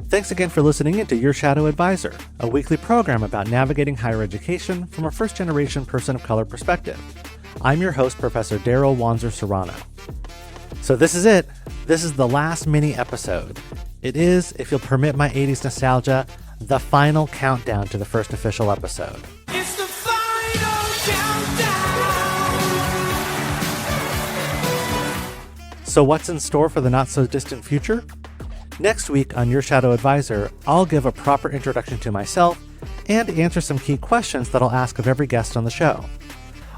Thanks again for listening into Your Shadow Advisor, a weekly program about navigating higher education from a first-generation person of color perspective. I'm your host, Professor Daryl Wanzer Serrano. So this is it. This is the last mini episode. It is, if you'll permit my 80s nostalgia, the final countdown to the first official episode. It's the final countdown. So what's in store for the not-so-distant future? Next week on Your Shadow Advisor, I'll give a proper introduction to myself and answer some key questions that I'll ask of every guest on the show.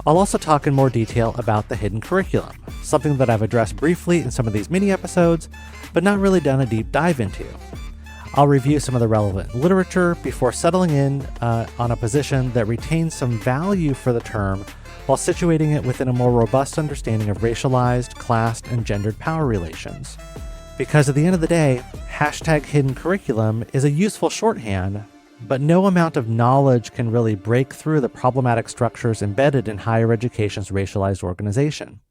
I'll also talk in more detail about the hidden curriculum, something that I've addressed briefly in some of these mini episodes, but not really done a deep dive into. I'll review some of the relevant literature before settling in on a position that retains some value for the term while situating it within a more robust understanding of racialized, classed, and gendered power relations. Because at the end of the day, #hidden curriculum is a useful shorthand, but no amount of knowledge can really break through the problematic structures embedded in higher education's racialized organization.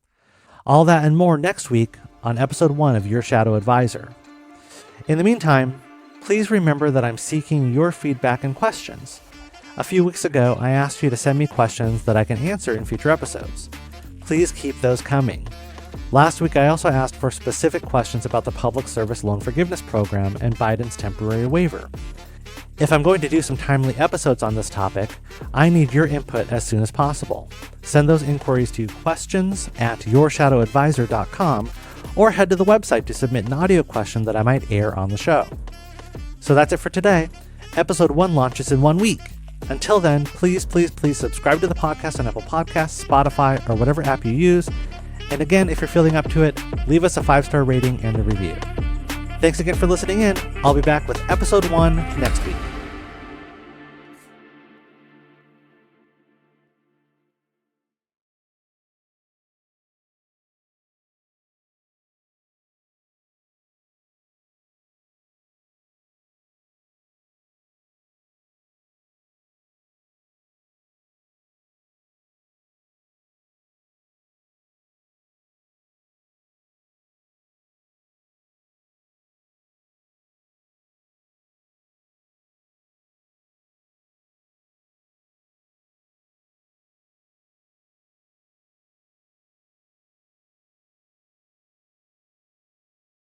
All that and more next week on episode 1 of Your Shadow Advisor. In the meantime, please remember that I'm seeking your feedback and questions. A few weeks ago, I asked you to send me questions that I can answer in future episodes. Please keep those coming. Last week, I also asked for specific questions about the Public Service Loan Forgiveness Program and Biden's temporary waiver. If I'm going to do some timely episodes on this topic, I need your input as soon as possible. Send those inquiries to questions@yourshadowadvisor.com or head to the website to submit an audio question that I might air on the show. So that's it for today. Episode 1 launches in 1 week. Until then, please subscribe to the podcast on Apple Podcasts, Spotify, or whatever app you use. And again, if you're feeling up to it, leave us a 5-star rating and a review. Thanks again for listening in. I'll be back with episode 1 next week.